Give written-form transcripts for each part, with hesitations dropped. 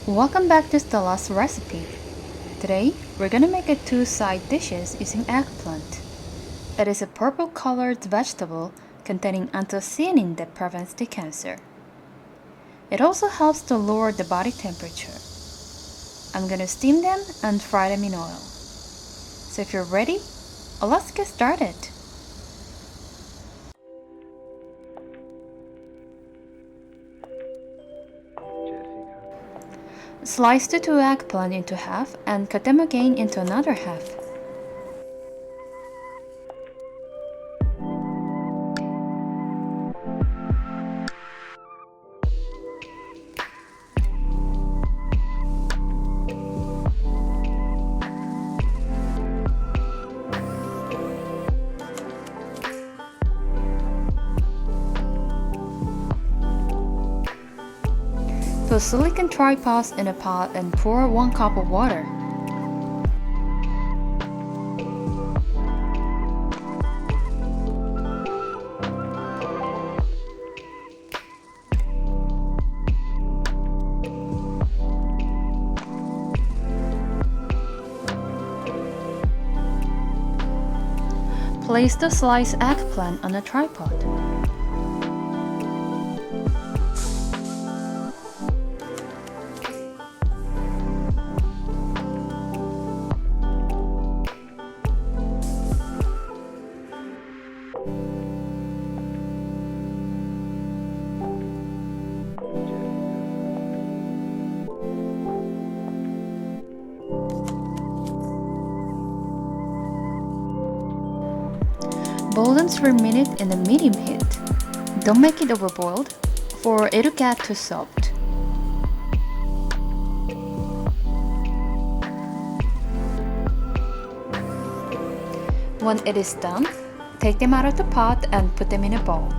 Welcome back to Stella's recipe. Today, we're gonna make a two side dishes using eggplant. It is a purple colored vegetable containing anthocyanin that prevents the cancer. It also helps to lower the body temperature. I'm gonna steam them and fry them in oil. So if you're ready, let's get started. Slice the two eggplant into half and cut them again into another half. Put silicone tripods in a pot and pour 1 cup of water. Place the sliced eggplant on a tripod. Boil them for a minute in a medium heat. Don't make it overboiled, or it'll get too soft. When it is done, take them out of the pot and put them in a bowl.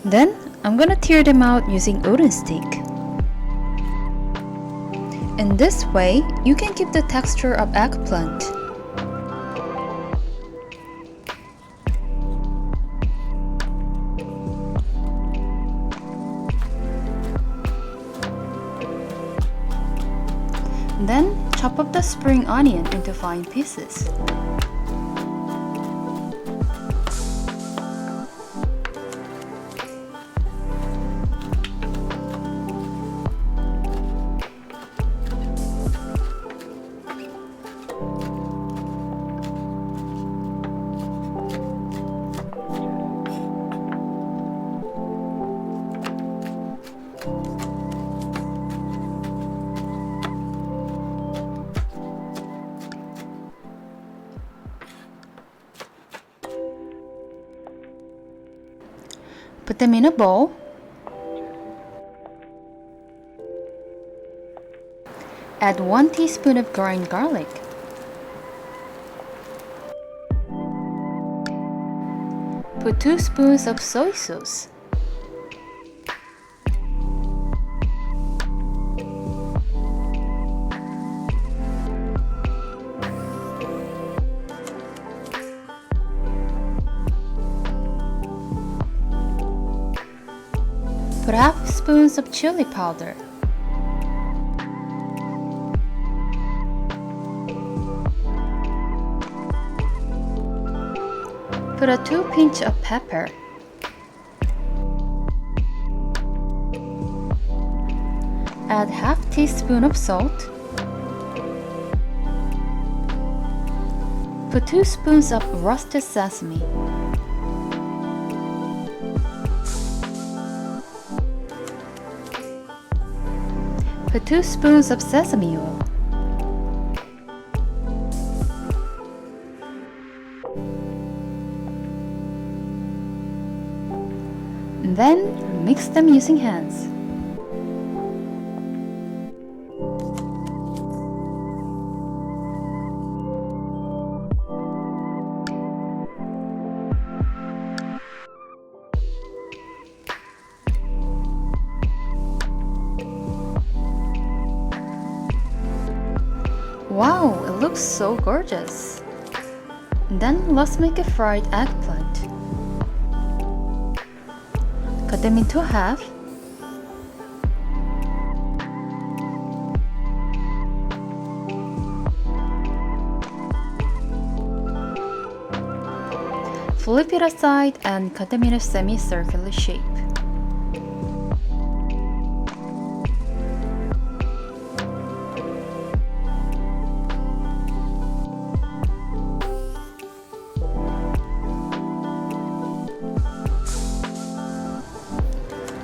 Then, I'm gonna tear them out using wooden stick. In this way, you can keep the texture of eggplant. Then, chop up the spring onion into fine pieces. Put them in a bowl. Add 1 teaspoon of ground garlic. Put 2 spoons of soy sauce. Put half spoons of chili powder. Put a 2 pinch of pepper. Add half teaspoon of salt. Put 2 spoons of roasted sesame. Put 2 spoons of sesame oil. And then mix them using hands. Wow, it looks so gorgeous! Then let's make a fried eggplant. Cut them into half. Flip it aside and cut them in a semicircular shape.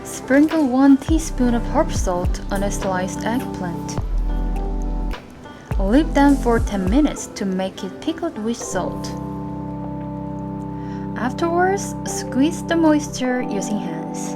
Sprinkle 1 teaspoon of herb salt on a sliced eggplant. Leave them for 10 minutes to make it pickled with salt. Afterwards, squeeze the moisture using hands.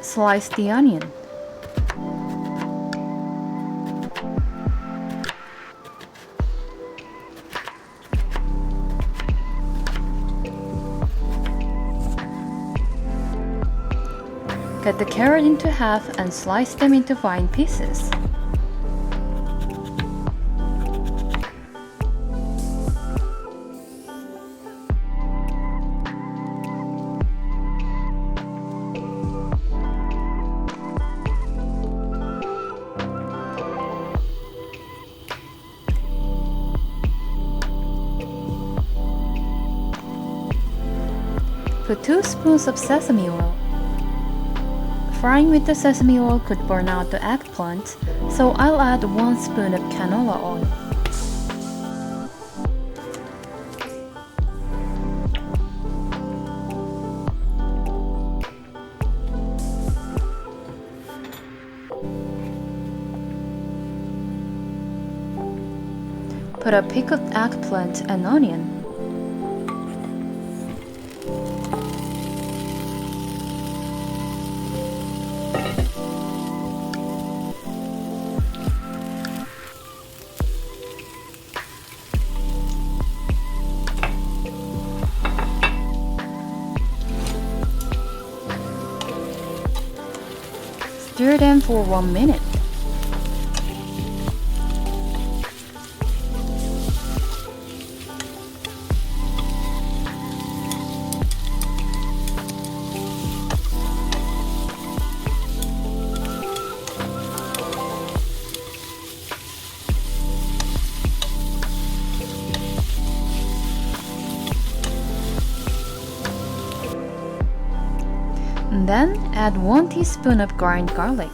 Slice the onion. Cut the carrot into half and slice them into fine pieces. Put 2 spoons of sesame oil. Frying with the sesame oil could burn out the eggplant, so I'll add 1 spoon of canola oil. Put a pickled eggplant and onion. Stir them for 1 minute. And then add 1 teaspoon of ground garlic.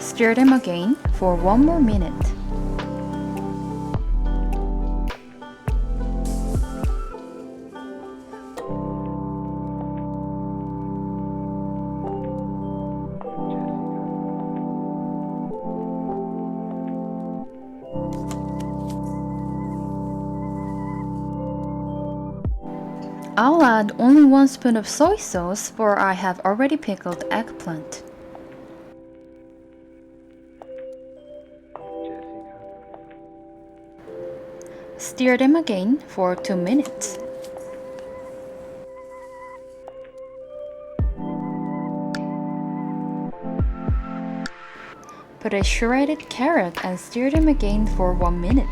Stir them again for 1 more minute. I'll add only 1 spoon of soy sauce, for I have already pickled eggplant. Stir them again for 2 minutes. Put a shredded carrot and stir them again for 1 minute.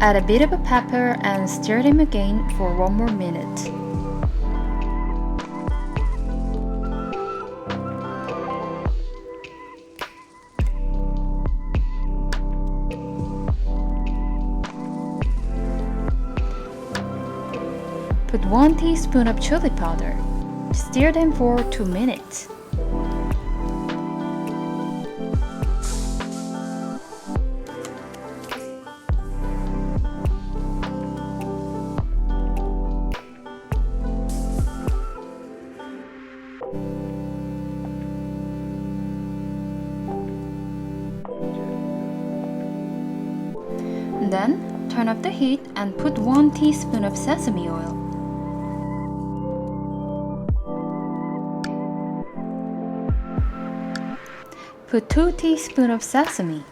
Add a bit of a pepper and stir them again for 1 more minute. Put 1 teaspoon of chili powder. Stir them for 2 minutes. Then, turn up the heat and put 1 teaspoon of sesame oil. Put 2 teaspoons of sesame.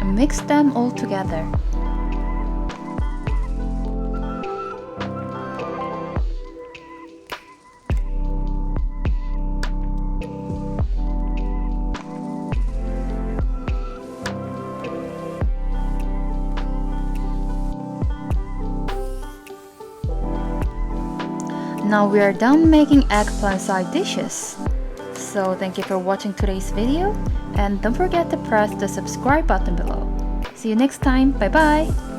And mix them all together. Now we are done making eggplant side dishes. So thank you for watching today's video, and don't forget to press the subscribe button below. See you next time. Bye bye!